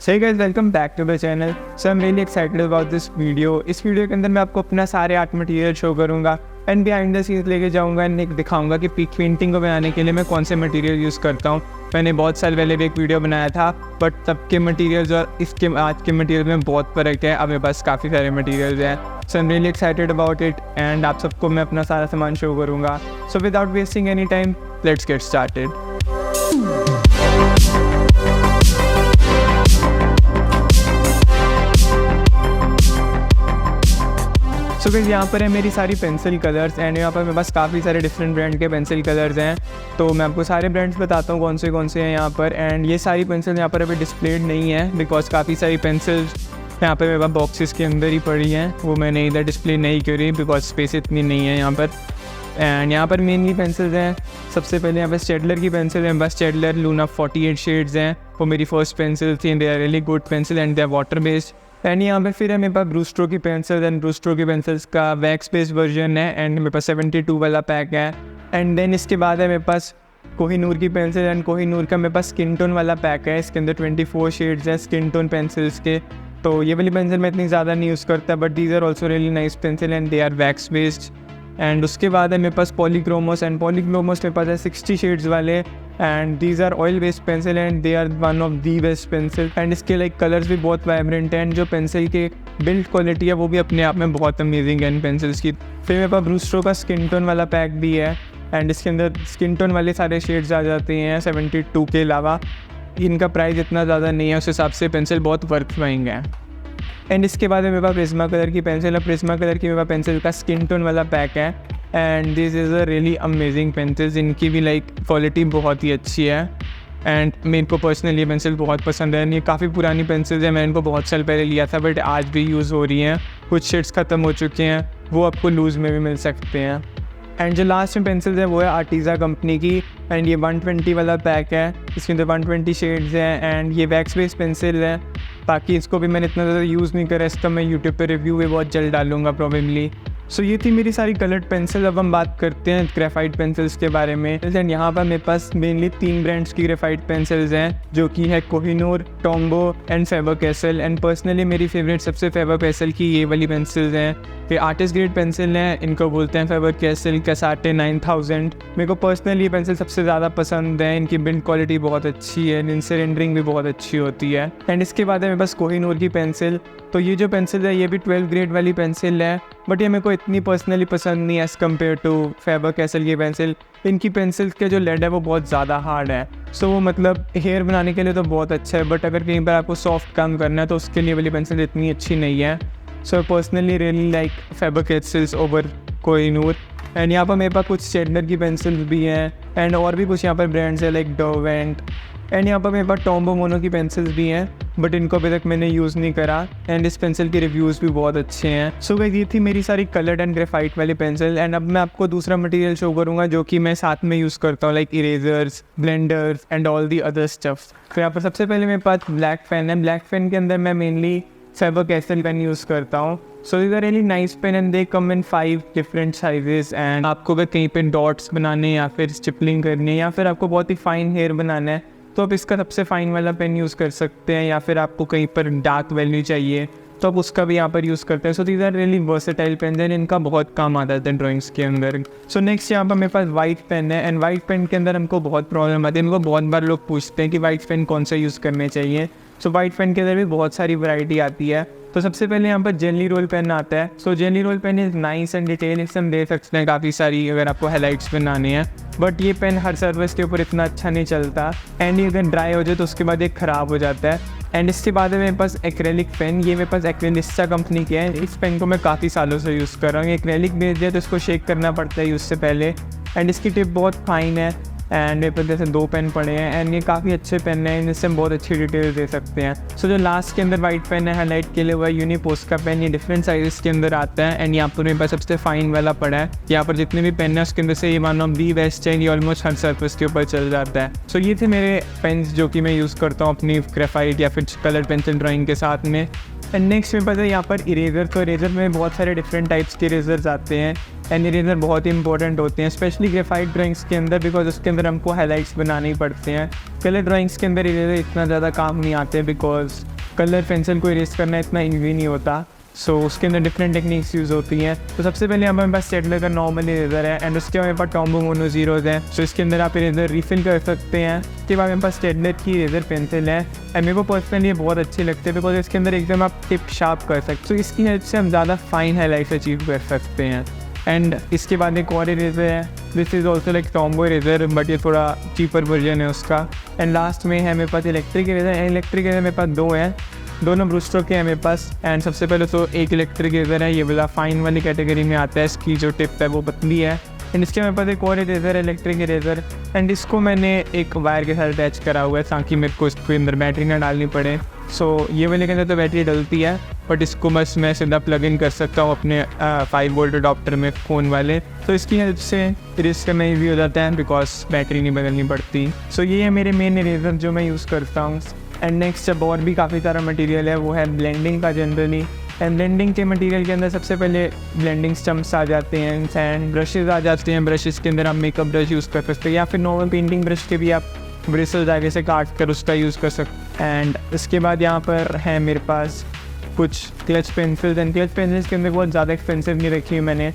सही guys, welcome back to the channel. So I am really excited about this video. इस video के अंदर मैं आपको अपना सारे आर्ट मटेरियल शो करूंगा एंड बिहाइंड द सीन्स लेके जाऊंगा एंड एक दिखाऊंगा कि पीक पेंटिंग को बनाने के लिए मैं कौन से मटेरियल यूज़ करता हूँ। मैंने बहुत साल पहले भी एक वीडियो बनाया था, बट तब के मटेरियल्स और इसके आज के मटेरियल में बहुत फ़र्क है। अब मेरे पास काफ़ी सारे मटेरियल्स हैं। So I am really excited about it and आप सबको मैं अपना सारा सामान शो करूँगा। So without wasting any time, let's get started. So guys, यहाँ पर है मेरी सारी पेंसिल कलर्स एंड यहाँ पर मेरे पास काफ़ी सारे डिफरेंट ब्रांड के पेंसिल कलर्स हैं। तो मैं आपको सारे ब्रांड्स बताता हूँ कौन से हैं यहाँ पर। एंड ये सारी पेंसिल यहाँ पर अभी डिस्प्लेड नहीं है बिकॉज काफ़ी सारी पेंसिल्स यहाँ पर मेरे पास बॉक्सेस के अंदर ही पड़ी हैं, वो मैंने इधर डिस्प्ले नहीं करी बिकॉज स्पेस इतनी नहीं है यहाँ पर। एंड यहाँ पर मेनली पेंसिल्स हैं। सबसे पहले यहाँ पर स्टेडलर की पेंसिल है। बस स्टेडलर लूना 48 शेड्स हैं, वो मेरी फर्स्ट पेंसिल थी। They are really good pencil and they are water based. And यहाँ पे फिर है मेरे पास ब्रूस्ट्रो की पेंसिल्स एंड ब्रूस्ट्रो की पेंसिल्स का वैक्स बेस्ड वर्जन है एंड मेरे पास 72 वाला पैक है। एंड देन इसके बाद है मेरे पास कोहिनूर की पेंसिल एंड कोहिनूर का मेरे पास स्किन टोन वाला पैक है। इसके अंदर 24 शेड्स हैं स्किन टोन पेंसिल्स के। तो ये वाली पेंसिल मैं इतनी ज़्यादा नहीं यूज़ करता, but these are also really nice pencil and they are wax based. And उसके बाद है मेरे पास पॉलीक्रोमोस एंड पॉलीक्रोमोस मेरे पास है 60 शेड्स वाले and these are oil based pencil and they are one of the best pencil. And इसके like colours भी बहुत वाइब्रेंट हैं एंड जो पेंसिल की बिल्ड क्वालिटी है वो भी अपने आप में बहुत अमेजिंग है इन पेंसिल्स की। फिर मेरे पास ब्रूस्ट्रो का स्किन टोन वाला पैक भी है एंड इसके अंदर स्किन टोन वाले सारे शेड्स आ जाते हैं 72 के अलावा। इनका प्राइस इतना ज़्यादा नहीं है, उस हिसाब से पेंसिल बहुत वर्थ महंगा है। एंड इसके बाद मेरे पास प्रिज्मा कलर की पेंसिल है। प्रिज्मा कलर की मेरे पास पेंसिल का स्किन टोन वाला पैक है and this is a really amazing pencils. इनकी भी लाइक क्वालिटी बहुत ही अच्छी है एंड मेरे को पर्सनली ये पेंसिल बहुत पसंद है। ये काफ़ी पुरानी पेंसिल्स है, मैंने इनको बहुत साल पहले लिया था बट आज भी यूज़ हो रही हैं। कुछ शेड्स ख़त्म हो चुके हैं, वो आपको लूज़ में भी मिल सकते हैं। एंड जो लास्ट में पेंसिल्स है वो है आर्टिजा कंपनी की एंड ये 120 वाला पैक है। इसके अंदर 120 शेड्स हैं एंड ये वैक्स बेस्ड पेंसिल है। बाकी इसको भी मैंने इतना ज़्यादा यूज़ नहीं करा, इसका मैं यूट्यूब पे रिव्यू भी बहुत जल्द डालूंगा प्रोबेबली। सो ये थी मेरी सारी कलर्ड पेंसिल। अब हम बात करते हैं ग्रेफाइट पेंसिल्स के बारे में। एंड यहाँ पर मेरे पास मेनली 3 ब्रांड्स की ग्रेफाइट पेंसिल्स हैं जो कि है Kohinoor, Tombow and favour castle. And personally मेरी फेवरेट सबसे फेबर कैसल की ये वाली पेंसिल्स हैं। ये आर्टिस्ट ग्रेड पेंसिल हैं, इनको बोलते हैं फेबर कैसल कैसाटे 9000। मेरे को पर्सनली ये पेंसिल सबसे ज़्यादा पसंद है। इनकी बिल्ड क्वालिटी बहुत अच्छी है, इनसे रेंडरिंग भी बहुत अच्छी होती है। एंड इसके बाद है मेरे पास कोहिनूर की पेंसिल। तो ये जो पेंसिल है ये भी 12 ग्रेड वाली पेंसिल है, बट ये मेरे को इतनी पर्सनली पसंद नहीं है as compare to Faber Castell की पेंसिल। इनकी पेंसिल के जो लेड है वो बहुत ज़्यादा हार्ड है, सो वो मतलब हेयर बनाने के लिए तो बहुत अच्छा है, बट अगर कहीं पर आपको सॉफ्ट काम करना है तो उसके लिए वाली पेंसिल इतनी अच्छी नहीं है। So personally really like Faber Castells over Kohinoor. And यहाँ पर मेरे पास कुछ स्टेडलर की पेंसिल्स भी हैं एंड और भी कुछ यहाँ पर ब्रांड्स है लाइक डोवेंट। एंड यहाँ पर मेरे पास टॉम्बो मोनो की पेंसिल्स भी हैं, बट इनको अभी तक मैंने यूज़ नहीं करा एंड इस पेंसिल के रिव्यूज़ भी बहुत अच्छे हैं। सो गाइस, ये थी मेरी सारी कलर्ड एंड ग्रेफाइट वाली पेंसिल। एंड अब मैं आपको दूसरा मटेरियल शो करूँगा जो कि मैं साथ में यूज़ करता हूँ like erasers, blenders and all the other stuff. तो यहाँ पर सबसे पहले मेरे पास ब्लैक पेन है। ब्लैक पेन के अंदर मैं mainly Faber Castell pen use करता हूँ। So these are really nice pen and they come in 5 different sizes. And आपको अगर कहीं पे डॉट्स बनाने या फिर स्टिपलिंग करनी है या फिर आपको बहुत ही फाइन हेयर बनाना है तो आप इसका सबसे फाइन वाला पेन यूज़ कर सकते हैं, या फिर आपको कहीं पर डार्क वैल्यू चाहिए तो आप उसका भी यहाँ पर यूज़ करते हैं। So these are really versatile pen and इनका बहुत काम आता है ड्राइंग्स के अंदर। सो नेक्स्ट यहाँ पर मेरे पास वाइट पेन है एंड वाइट पेन के अंदर हमको बहुत प्रॉब्लम आती है। इनको बहुत बार लोग पूछते हैं कि वाइट पेन कौन सा यूज़ करने चाहिए। सो वाइट पेन के अंदर भी बहुत सारी वैरायटी आती है। तो सबसे पहले यहाँ पर जेली रोल पेन आता है। So jelly roll pen is nice and detail, इससे हम दे सकते हैं काफ़ी सारी अगर आपको हाइलाइट्स बनाने हैं, बट ये पेन हर सर्विस के ऊपर इतना अच्छा नहीं चलता एंड ये अगर ड्राई हो जाए तो उसके बाद ये ख़राब हो जाता है। एंड इसके बाद है मेरे पास एक्रेलिक पेन। ये मेरे पास एक्रेलिस्टा कंपनी के हैं। इस पेन को मैं काफ़ी सालों से यूज़ कर रहा हूँ। एक्रेलिक बेस्ड है तो इसको शेक करना पड़ता है यूज़ से पहले एंड इसकी टिप बहुत फाइन है। एंड मेरे पास जैसे 2 पेन पड़े हैं एंड ये काफ़ी अच्छे पेन हैं, इनसे हम बहुत अच्छी डिटेल दे सकते हैं। सो जो लास्ट के अंदर वाइट पेन है हाईलाइट के लिए वह यूनिपोस्ट का पेन। ये डिफरेंट साइज़ के अंदर आता है एंड यहाँ पर मेरे पास सबसे फाइन वाला पड़ा है। यहाँ पर जितने भी पेन है उसके अंदर से ये वन ऑफ दी बेस्ट है, ये ऑलमोस्ट हर सर्फेस के ऊपर चल जाता है। सो ये थे मेरे पेन्स जो कि मैं यूज़ करता हूँ अपनी ग्रेफाइट या फिर कलर पेंसिल ड्राइंग के साथ में। एंड नेक्स्ट मेरे पास है यहाँ पर इरेजर। तो इरेजर में बहुत सारे डिफरेंट टाइप्स के इरेजर्स आते हैं एंड इरेजर बहुत ही इंपॉर्टेंट होते हैं स्पेशली ग्रेफाइट ड्राइंग्स के अंदर, बिकॉज उसके अंदर हमको हाईलाइट्स बनाने ही पड़ते हैं। कलर ड्राइंग्स के अंदर इरेजर इतना ज़्यादा काम नहीं आते बिकॉज कलर पेंसिल को इरेज करना इतना ईजी नहीं होता। सो उसके अंदर डिफरेंट टेक्निक्स यूज़ होती हैं। तो सबसे पहले हमारे पास स्टेडलर का नॉर्मल इरेजर है एंड उसके बाद हमारे पास टॉम्बो मोनो ज़ीरोज़ है। सो इसके अंदर आप इरेजर रिफ़िल कर सकते हैं। उसके बाद मेरे पास स्टेडलर की इरेजर पेंसिल है एंड मेरे को पर्सनली ये बहुत अच्छी लगती है बिकॉज इसके अंदर एकदम आप टिप शार्प कर सकते हो। तो इसकी हेल्प से हम ज़्यादा फाइन हाईलाइट्स अचीव कर सकते हैं। एंड इसके बाद एक और इरेजर है, this is also like Tombow eraser but ये थोड़ा चीपर वर्जन है उसका। एंड लास्ट में है मेरे पास इलेक्ट्रिक इरेजर। इलेक्ट्रिक इरेजर मेरे पास दो हैं, दोनों ब्रूस्टर के हैं मेरे पास। एंड सबसे पहले तो एक इलेक्ट्रिक इरेजर है, ये वाला फाइन वाली कैटेगरी में आता है, इसकी जो टिप है वो पतली है। एंड इसके मेरे पास एक और इरेजर है, इलेक्ट्रिक इरेजर, एंड इसको मैंने एक वायर के साथ अटैच करा हुआ है ताकि मेरे को इसके अंदर बैटरी ना डालनी पड़े। सो ये वाले के अंदर तो बैटरी डलती है बट इसको बस मैं सीधा प्लग इन कर सकता हूँ अपने 5 वोल्ट अडॉप्टर में फ़ोन वाले। तो इसकी हेल्प से इरेज करना ईजी हो जाता है बिकॉज बैटरी नहीं बदलनी पड़ती। सो ये है मेरे मेन इरेजर जो मैं यूज़ करता हूँ। एंड नेक्स्ट जब और भी काफ़ी सारा मटेरियल है वो है ब्लेंडिंग का जनरली। एंड ब्लेंडिंग के मटेरियल के अंदर सबसे पहले ब्लेंडिंग स्टम्प्स आ जाते हैं एंड ब्रशेज़ आ जाते हैं। ब्रशेज़ के अंदर आप मेकअप ब्रश यूज़ कर सकते हैं या फिर नॉर्मल पेंटिंग ब्रश के भी आप ब्रिसल्स आगे से काट कर उसका यूज़ कर सकते हैं। एंड इसके बाद यहाँ पर है मेरे पास कुछ clutch pencils and clutch pencils के अंदर बहुत ज़्यादा एक्सपेंसिव नहीं रखी है मैंने,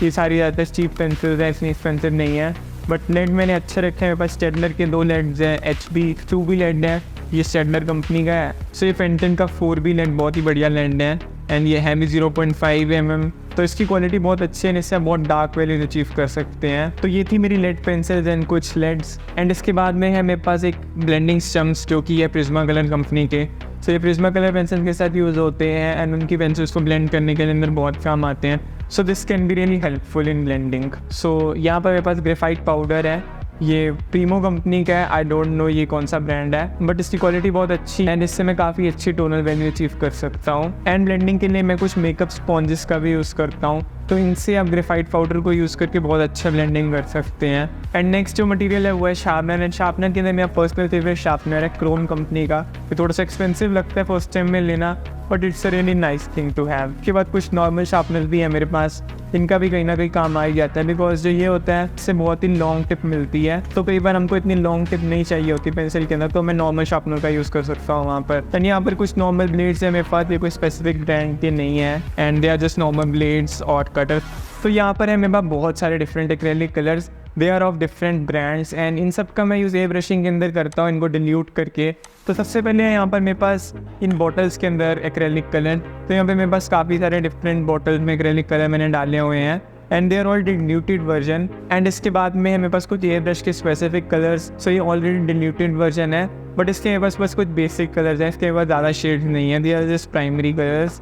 ये सारी ज़्यादातर चीप पेंसिल्स हैं, इतनी एक्सपेंसिव नहीं है। बट लेड मैंने अच्छे रखे हैं, मेरे पास स्टेडलर के 2 लेड्स हैं, HB 2B लेड है, ये स्टेडलर कंपनी का है। सो ये फेंटन का 4B लेड बहुत ही बढ़िया लेड है एंड ये है भी 0.5 mm। तो इसकी क्वालिटी बहुत अच्छी है, इससे आप बहुत डार्क वैल्यूज अचीव कर सकते हैं। तो ये थी मेरी लेड पेंसिल्स एंड कुछ लेड्स। एंड इसके बाद में है मेरे पास एक ब्लेंडिंग स्टम्प्स जो कि है प्रिज्मा कलर कंपनी के। सो ये प्रिज्मा कलर पेंसिल के साथ यूज़ होते हैं एंड उनकी पेंसिल्स को ब्लेंड करने के अंदर बहुत काम आते हैं। So this can be really helpful in blending. So यहाँ पर मेरे पास ग्रेफाइट पाउडर है, ये प्रीमो कंपनी का है, आई डोंट नो ये कौन सा ब्रांड है बट इसकी क्वालिटी बहुत अच्छी है एंड इससे मैं काफ़ी अच्छी टोनल वैल्यू अचीव कर सकता हूँ। एंड ब्लेंडिंग के लिए मैं कुछ मेकअप स्पॉन्जेस का भी यूज़ करता हूँ, तो इनसे आप ग्रेफाइट पाउडर को यूज़ करके बहुत अच्छा ब्लेंडिंग कर सकते हैं। एंड नेक्स्ट जो मटेरियल है वो है शार्पनर। एंड शार्पनर के अंदर मेरा पर्सनल फेवरेट शार्पनर है क्रोम कंपनी का। ये थोड़ा सा एक्सपेंसिव लगता है फर्स्ट टाइम में लेना but it's a really nice thing to have. उसके बाद कुछ नॉर्मल शार्पनर भी है मेरे पास, इनका भी कहीं ना कहीं काम आ ही जाता है बिकॉज जो ये होता है इससे बहुत ही लॉन्ग टिप मिलती है। तो कई बार हमको इतनी लॉन्ग टिप नहीं चाहिए होती पेंसिल के अंदर, तो मैं नॉर्मल शार्पनर का यूज़ कर सकता हूँ वहाँ पर। एंड यहाँ पर कुछ नॉर्मल ब्लेड्स है मेरे पास, ये कोई स्पेसिफिक ब्रांड के नहीं है and they are just normal blades और कटर। तो यहाँ पर है मेरे पास बहुत सारे different acrylic colours, they are of different brands and इन सब का मैं यूज़ एयर ब्रशिंग के अंदर करता हूँ इनको डिल्यूट करके। तो सबसे पहले यहाँ पर मेरे पास इन बॉटल्स के अंदर एक्रेलिक कलर, तो यहाँ पे मेरे पास काफ़ी सारे डिफरेंट बॉटल्स में एक्रेलिक कलर मैंने डाले हुए हैं and they are all diluted version. And इसके बाद में है मेरे पास कुछ एयर ब्रश के स्पेसिफिक कलर्स, सो ये ऑलरेडी डिल्यूटेड वर्जन है बट इसके मेरे पास बस कुछ बेसिक कलर्स हैं, इसके बाद ज़्यादा शेड्स नहीं है, they are just primary colours.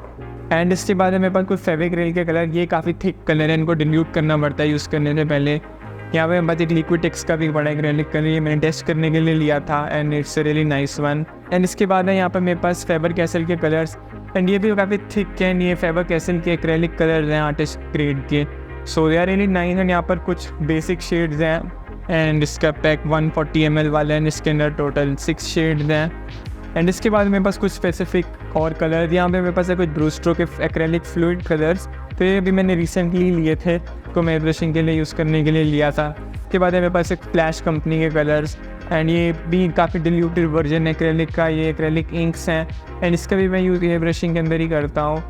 And इसके बाद मेरे पास कुछ फेविक्रिल के कलर, ये काफ़ी थिक कलर है, इनको डिल्यूट करना पड़ता है यूज़ करने से पहले। यहाँ पे मेरे पास एक लिक्विटेक्स का भी बड़ा एक्रेलिक कलर, ये मैंने टेस्ट करने के लिए लिया था and it's a really nice one. And इसके बाद है यहाँ पर मेरे पास फेबर कैसल के कलर्स एंड ये भी काफ़ी थिक है एंड ये फेबर कैसल के एक्रेलिक कलर्स हैं आर्टिस्ट ग्रेड के, so they are really nice. And यहाँ पर कुछ बेसिक शेड्स हैं एंड इसका पैक 140 ml वाला है, इसके अंदर टोटल 6 शेड्स हैं। एंड इसके बाद मेरे पास कुछ स्पेसिफिक और कलर, यहाँ पे मेरे पास है कुछ ब्रूस्ट्रो के एक्रेलिक फ्लूइड कलर्स, तो ये भी मैंने रिसेंटली लिए थे, तो मैं ब्रशिंग के लिए यूज़ करने के लिए लिया था। उसके बाद है मेरे पास एक फ्लैश कंपनी के कलर्स एंड ये भी काफ़ी डिल्यूटेड वर्जन है एक्रेलिक का, ये एक्रेलिक इंक्स हैं एंड इसका भी मैं यूज़ ये ब्रशिंग के अंदर ही करता हूँ।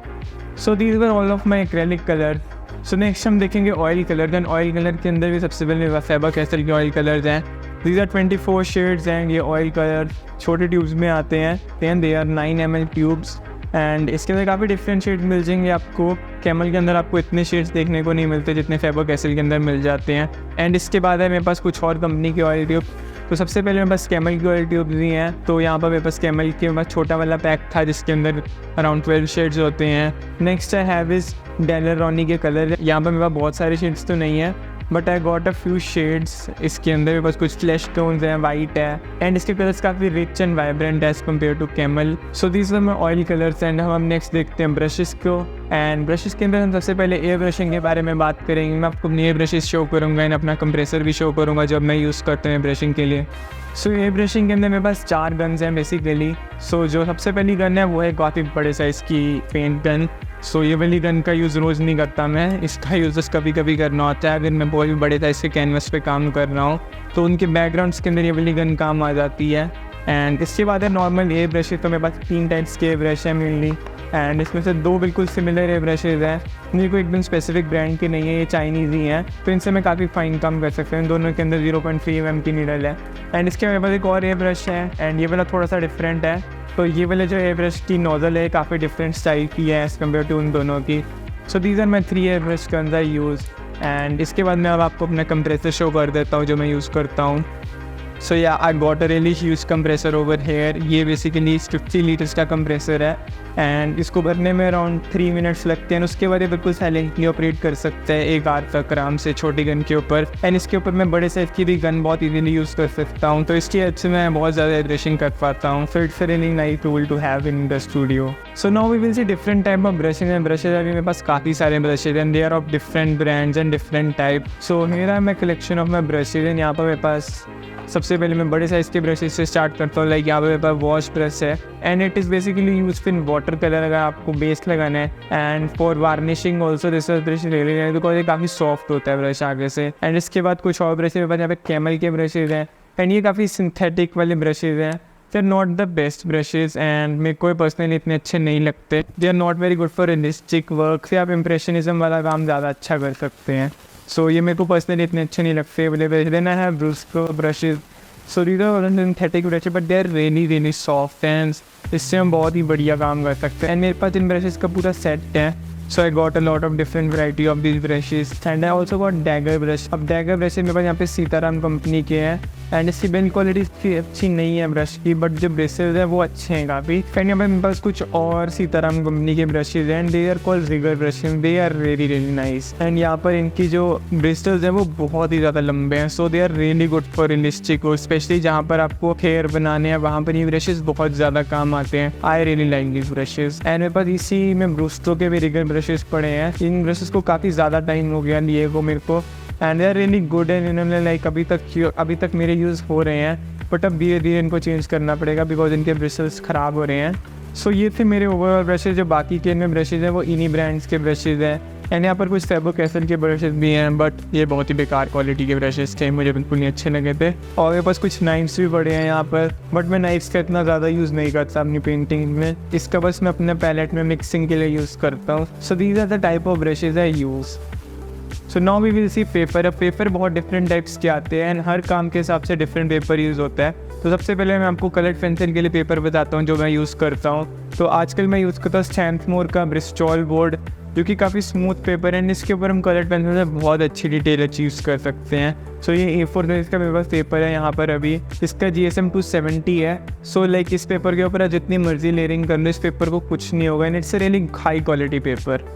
So these were all of my acrylic colour. So next हम देखेंगे oil colour. Then oil colour के अंदर भी सबसे पहले फेबर कैसल के ऑयल कलर्स हैं, दीज आर 24 शेड्स एंड ये ऑयल कलर छोटे ट्यूब्स में आते हैं, then they are 9 ml tubes and इसके अंदर काफ़ी डिफरेंट शेड्स मिल जाएंगे आपको। कैमल के अंदर आपको इतने शेड्स देखने को नहीं मिलते जितने फेबर कैसल के अंदर मिल जाते हैं। एंड इसके बाद है मेरे पास कुछ और कंपनी के ऑयल ट्यूब, तो सबसे पहले मेरे पास कैमल की ऑयल ट्यूब्स भी हैं, तो यहाँ पर मेरे पास कैमल के पास छोटा वाला पैक था जिसके अंदर अराउंड 12 शेड्स होते हैं। नेक्स्ट है हैविस डेलरॉनी के कलर, यहाँ पर मेरे पास बहुत सारे शेड्स तो नहीं है but I got a few shades, इसके अंदर मेरे पास कुछ फ्लैश टोन्स हैं, वाइट है एंड इसके कलर्स काफ़ी rich and vibrant as compare to Camel. So these were my oil colours and हम नेक्स्ट देखते हैं ब्रशेस को। एंड ब्रशेस के अंदर हम सबसे पहले एयर ब्रशिंग के बारे में बात करेंगे, मैं आपको अपनी एयर ब्रशेस शो करूँगा एंड अपना कंप्रेसर भी शो करूँगा जब मैं यूज़ करता हूँ ब्रशिंग के लिए। सो एयर ब्रशिंग के अंदर मेरे पास 4 गन्स हैं बेसिकली। सो जो सबसे पहली गन है वो है काफ़ी बड़े साइज़ की पेंट गन, सो ये वाली गन का यूज़ रोज़ नहीं करता मैं, इसका यूज़ बस कभी कभी करना होता है अगर मैं बहुत भी बड़े साइज़ के कैनवस पे काम कर रहा हूँ, तो उनके बैकग्राउंड्स के अंदर ये वाली गन काम आ जाती है। एंड इसके बाद है नॉर्मल ए ब्रशेज। तो मेरे पास 3 टाइप्स के ब्रश है मेनली, एंड इसमें से 2 बिल्कुल सिमिलर ए ब्रशेज़ हैं, मेरे को एकदम स्पेसिफिक ब्रांड के नहीं है, ये चाइनीज़ ही हैं, तो इनसे मैं काफ़ी फाइन काम कर सकता हूँ। दोनों के अंदर 0.3 mm की नीडल है। एंड इसके मेरे पास एक और ए ब्रश है, एंड ये वाला थोड़ा सा डिफरेंट है। तो ये वाले जो ए ब्रश की नोज़ल है काफ़ी डिफरेंट स्टाइल की है एज़ कम्पेयर टू उन दोनों की। सो दीज आर माई 3 ए ब्रश के अंदर यूज़। एंड इसके बाद मैं अब आपको अपना कंप्रेसर शो कर देता हूँ जो मैं यूज़ करता हूँ। सो या आई got a really huge compressor over here. ये बेसिकली 50 लीटर्स का कंप्रेसर है, एंड इसको भरने में अराउंड 3 मिनट्स लगते हैं। उसके बाद ये बिल्कुल साइलेंटली ऑपरेट कर सकते हैं 1 आवर तक आराम से छोटी गन के ऊपर। एंड इसके ऊपर मैं बड़े साइज़ की भी गन बहुत इजीली यूज़ कर सकता हूँ, तो इसकी वजह से मैं बहुत ज़्यादा एड्रेसिंग कर पाता हूँ। So it's a really nice tool to have in the studio. So now we will see different type of brushes and brushes. अभी मेरे पास काफ़ी सारे brushes and they are of different brands and different type. So मेरा मैं collection of my brushes and यहाँ पर मेरे पास सबसे पहले मैं बड़े साइज़ के ब्रशेज से स्टार्ट करता हूँ। लाइक यहाँ पे मेरे पास वॉश ब्रश है, and it is basically use in water colour अगर आपको बेस लगाना है, and for varnishing also this brush really nice because ये काफ़ी सॉफ्ट होता है ब्रश आगे से। एंड इसके बाद कुछ और ब्रशेज मेरे पास यहाँ पे कैमल के ब्रशेज हैं, एंड ये काफ़ी सिंथेटिक वाले ब्रशेज हैं। They are not the best brushes and मेरे को पर्सनली इतने अच्छे नहीं लगते। They are not very good for realistic work, से आप इम्प्रेशनिज्म वाला काम ज़्यादा अच्छा कर सकते हैं। सो ये मेरे को पर्सनली इतने अच्छे नहीं लगते। Then I have Brustro brushes. So these are synthetic brushes but they are really soft and इससे हम बहुत ही बढ़िया काम कर सकते हैं। एंड मेरे पास इन ब्रशेज का पूरा सेट है। So I got a lot of different variety of this brushes and I also got dagger brush. अब डैगर ब्रशेज मेरे पास यहाँ पे सीताराम कंपनी के हैं, एंड इसकी बिल्ड क्वालिटी अच्छी नहीं है ब्रश की, बट जो ब्रशेज है वो अच्छे हैं काफ़ी। एंड यहाँ पे मेरे पास कुछ और सीताराम कंपनी के ब्रशेज हैं, they are called rigger brushes, they are really nice. And यहाँ पर इनकी जो ब्रिस्टल्स हैं वो बहुत ही ज़्यादा लंबे हैं, so they are really good for realistic और स्पेशली जहाँ पर आपको हेयर बनाने हैं वहाँ पर ये ब्रशेज बहुत ज़्यादा काम आते हैं। I really like this brushes. And मेरे पास इसी में ब्रूस्टो के भी रिगर ब्रशेज पड़े हैं। इन ब्रशेज को काफ़ी ज़्यादा टाइम हो गया लिए को मेरे को, and they are really good and इन्होंने लाइक अभी तक मेरे यूज़ हो रहे हैं, बट अब धीरे धीरे इनको चेंज करना पड़ेगा बिकॉज इनके ब्रशेज ख़राब हो रहे हैं। सो ये थे मेरे ओवरऑल ब्रशेज। जो बाकी के इनमें ब्रशेज हैं वो इन्हीं ब्रांड्स के ब्रशेज हैं, एंड यहाँ पर कुछ फैबो कैसल के ब्रशेज भी हैं, बट ये बहुत ही बेकार क्वालिटी के ब्रशेज थे, मुझे बिल्कुल नहीं अच्छे लगे थे। और मेरे पास कुछ नाइफ्स भी पड़े हैं यहाँ पर, बट मैं नाइफ्स का इतना ज़्यादा यूज़ नहीं करता अपनी पेंटिंग में, इसका बस मैं अपने पैलेट में मिक्सिंग के लिए यूज़ करता हूँ। So these are the type of brushes I use. So now we will see paper. अब पेपर बहुत डिफरेंट टाइप्स के आते हैं, एंड हर काम के हिसाब से डिफरेंट पेपर यूज़ होता है। तो सबसे पहले मैं आपको कलर पेंसिल के लिए पेपर बताता हूँ जो मैं यूज़ करता हूँ। तो आजकल मैं यूज़ करता हूँ स्टैम्पमोर का ब्रिस्टॉल बोर्ड, जो कि काफ़ी स्मूथ पेपर है, एंड इसके ऊपर हम कलर पेंसिल से बहुत अच्छी डिटेल अचीव कर सकते हैं। सो ये A4 साइज़ का मेरे पास पेपर है यहाँ पर अभी, इसका GSM 270 है। सो लाइक इस पेपर के ऊपर आप जितनी मर्जी लेयरिंग कर लो इस पेपर को कुछ नहीं होगा, and it's a really high quality paper.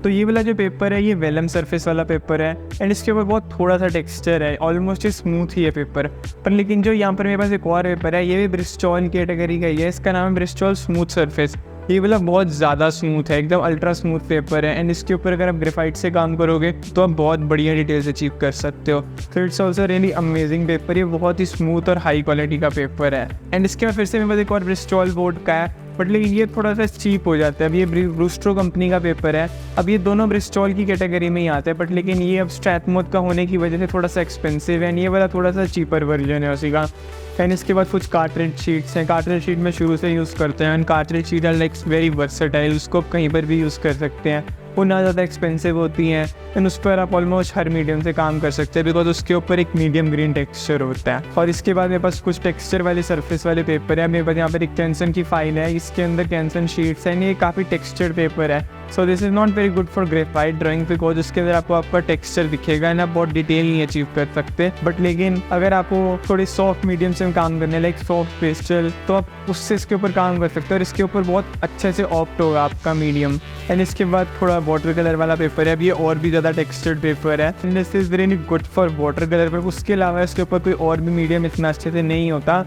तो ये वाला जो पेपर है ये वेलम सरफेस वाला पेपर है, एंड इसके ऊपर बहुत थोड़ा सा टेक्सचर है, ऑलमोस्ट ये स्मूथ ही है पेपर। पर लेकिन जो यहाँ पर मेरे पास एक और पेपर है, ये भी ब्रिस्टॉल कैटेगरी का ही है, इसका नाम है ब्रिस्टॉल स्मूथ सरफेस। ये वाला बहुत ज़्यादा स्मूथ है, एकदम अल्ट्रा स्मूथ पेपर है, एंड इसके ऊपर अगर आप ग्रेफाइट से काम करोगे तो आप बहुत बढ़िया डिटेल्स अचीव कर सकते हो। तो it's also really amazing paper, ये बहुत ही स्मूथ और हाई क्वालिटी का पेपर है। एंड इसके बाद फिर से मेरे पास एक और ब्रिस्टॉल बोर्ड का है, बट लेकिन ये थोड़ा सा चीप हो जाता है। अब ये ब्रूस्टो कंपनी का पेपर है, अब ये दोनों ब्रिस्टॉल की कैटेगरी में ही आते हैं, बट लेकिन ये अब स्ट्रैथमोर का होने की वजह से थोड़ा सा एक्सपेंसिव है, एंड ये वाला थोड़ा सा चीपर वर्जन है उसी का। एंड इसके बाद कुछ कार्ट्रिज शीट्स हैं, कार्ट्रिज शीट में शुरू से यूज़ करते हैं, and cartridge sheet are like very versatile, उसको आप कहीं पर भी यूज़ कर सकते हैं, वो ना ज़्यादा एक्सपेंसिव होती हैं, एंड उस पर आप ऑलमोस्ट हर मीडियम से काम कर सकते हैं बिकॉज उसके ऊपर एक मीडियम ग्रीन टेक्सचर होता है। और इसके बाद मेरे पास कुछ टेक्सचर वाले सरफेस वाले पेपर है। मेरे पास यहाँ पर एक कैंसन की फाइल है, इसके अंदर कैंसन शीट्स हैं, ये काफ़ी टेक्सचर पेपर है। सो this is not very good for graphite drawing because उसके अंदर आपको आपका टेक्सचर दिखेगा एंड आप बहुत डिटेल नहीं अचीव कर सकते। बट लेकिन अगर आपको थोड़ी सॉफ्ट मीडियम से काम करने लाइक सॉफ्ट पेस्टल, तो आप उससे इसके ऊपर काम कर सकते हो, और इसके ऊपर बहुत अच्छे से ऑप्ट होगा आपका मीडियम। एंड इसके बाद थोड़ा वाटर कलर वाला पेपर है, अब ये और भी ज़्यादा टेक्सचर्ड पेपर है, and this is very good for water colour पर। उसके अलावा इसके ऊपर कोई और भी मीडियम इतना अच्छे से नहीं होता।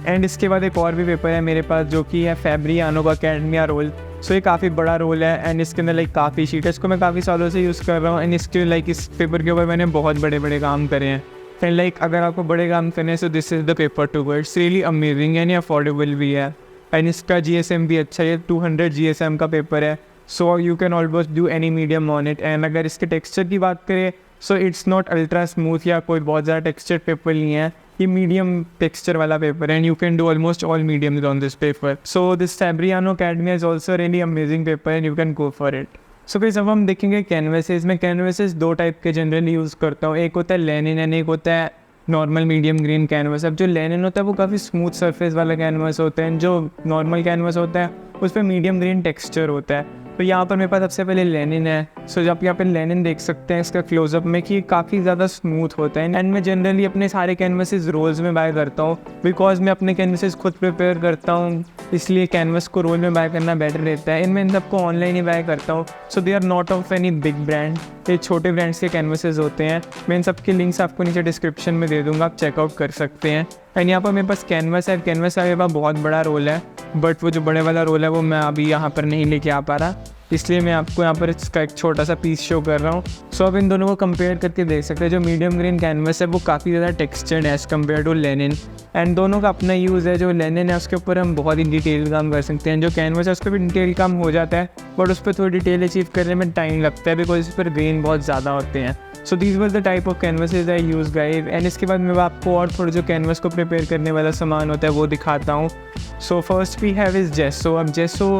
एंड इसके बाद एक और भी पेपर है मेरे पास जो कि है फैब्रियानो का कैडमिया रोल। सो ये काफ़ी बड़ा रोल है, एंड इसके अंदर लाइक काफ़ी शीट है, इसको मैं काफ़ी सालों से यूज़ कर रहा हूँ, एंड इसके लाइक इस पेपर के ऊपर मैंने बहुत बड़े बड़े काम करे हैं। एंड लाइक अगर आपको बड़े काम करने so this is the paper to go, it's really amazing and affordable भी है, एंड इसका GSM भी अच्छा है, 200 GSM का पेपर है। So you can almost do any medium on it. And अगर इसके टेक्सचर की बात करें so it's not ultra smooth या कोई बहुत ज़्यादा टेक्सचर पेपर नहीं है, ये मीडियम टेक्सचर वाला पेपर है and you can do almost all mediums on this paper. So this Fabriano Academia is also a really amazing paper and you can go for it. So guys अब हम देखेंगे canvases. मैं canvases 2 type के generally use करता हूँ. एक होता है लेनिन एंड एक होता है नॉर्मल मीडियम ग्रीन कैनवस. अब जो लेनिन होता है वो काफ़ी स्मूथ सरफेस वाला कैनवस होता है. जो नॉर्मल कैनवस होता है उस पर मीडियम ग्रीन टेक्सचर होता है. तो यहाँ पर मेरे पास सबसे पहले लेनिन है. सो जब यहाँ पर लेनिन देख सकते हैं इसका क्लोजअप में कि काफ़ी ज़्यादा स्मूथ होता है. एंड मैं जनरली अपने सारे कैनवसेस रोल्स में बाय करता हूँ बिकॉज मैं अपने कैनवसेस खुद प्रिपेयर करता हूँ, इसलिए कैनवस को रोल में बाय करना बेटर रहता है. इनमें इन सबको ऑनलाइन ही बाय करता हूँ. So they are not of any big brand. ये छोटे ब्रांड्स के कैनवसेस होते हैं. मैं इन सब के लिंक्स आपको नीचे डिस्क्रिप्शन में दे दूँगा, आप चेकआउट कर सकते हैं. एंड यहाँ पर मेरे पास कैनवस है. कैनवस का मेरे पास बहुत बड़ा रोल है बट वो जो बड़े वाला रोल है वो मैं अभी यहाँ पर नहीं लेके आ पा रहा, इसलिए मैं आपको यहाँ पर इसका एक छोटा सा पीस शो कर रहा हूँ. सो अब इन दोनों को कंपेयर करके देख सकते हैं. जो मीडियम ग्रीन कैनवस है वो काफ़ी ज़्यादा टेक्सचर्ड है as compare to linen. And दोनों का अपना यूज़ है. जो लेनिन है उसके ऊपर हम बहुत ही डिटेल काम कर सकते हैं. जो कैनवस है उस पर भी डिटेल काम हो जाता है बट उस पर थोड़ी डिटेल अचीव करने में टाइम लगता है बिकॉज इस पर ग्रेन बहुत ज़्यादा होते हैं. So these were the type of canvases I use guys. And इसके बाद मैं आपको और थोड़ा जो कैनवस को प्रिपेयर करने वाला सामान होता है वो दिखाता हूँ. So first we have is gesso. अब जेसो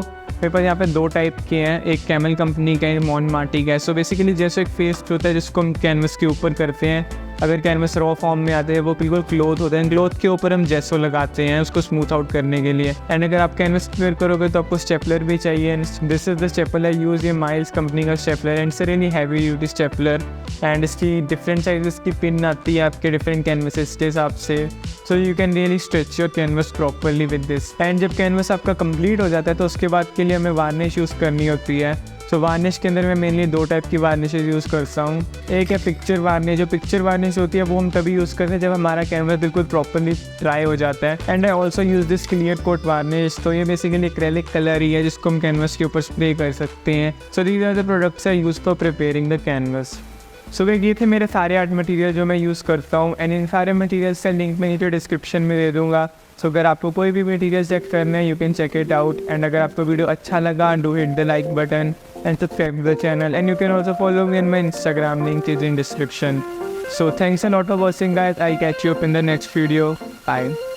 मेरे पास यहाँ पे 2 टाइप के हैं. एक कैमल कंपनी का है, मॉनमार्टी का है. सो बेसिकली जेसो एक पेस्ट होता है जिसको हम कैनवस के ऊपर करते हैं. अगर कैनवस रॉ फॉर्म में आते हैं वो बिल्कुल क्लोथ होता है. क्लोथ के ऊपर हम जेसो लगाते हैं उसको स्मूथ आउट करने के लिए. एंड अगर आप कैनवस प्रिपेयर करोगे तो आपको स्टेपलर भी चाहिए. This is the stapler I use. ये माइल्स कंपनी का stapler and it's really heavy duty stapler. And इसकी डिफरेंट साइजेस की पिन आती है आपके डिफरेंट कैनवसेस के हिसाब से. So you can really stretch your canvas properly with this. And जब कैनवस आपका कंप्लीट हो जाता है तो उसके बाद के लिए हमें वार्निश यूज़ करनी होती है. सो वार्निश के अंदर मैं मेनली 2 टाइप की वार्निशेज यूज़ करता हूँ. एक है पिक्चर वार्निश. जो पिक्चर वार्निश होती है वो हम तभी यूज़ करते हैं जब हमारा कैनवस बिल्कुल प्रॉपरली ड्राई हो जाता है. And I also use this clear coat varnish. तो ये बेसिकली एक्रेलिक कलर ही है जिसको हम कैनवस के ऊपर स्प्रे कर सकते हैं. So these are the products I use for preparing the canvas. So ये थे मेरे सारे आर्ट मटेरियल जो मैं यूज़ करता हूँ. एंड इन सारे मटेरियल्स का लिंक मैं नीचे डिस्क्रिप्शन में दे दूँगा. सो अगर आपको कोई भी मटेरियल चेक करना है you can check it out. And अगर आपको वीडियो अच्छा लगा do hit the like button and subscribe to the channel, and you can also follow me on my Instagram, link is in description. So thanks a lot for watching guys. I'll catch you up in the next video. Bye.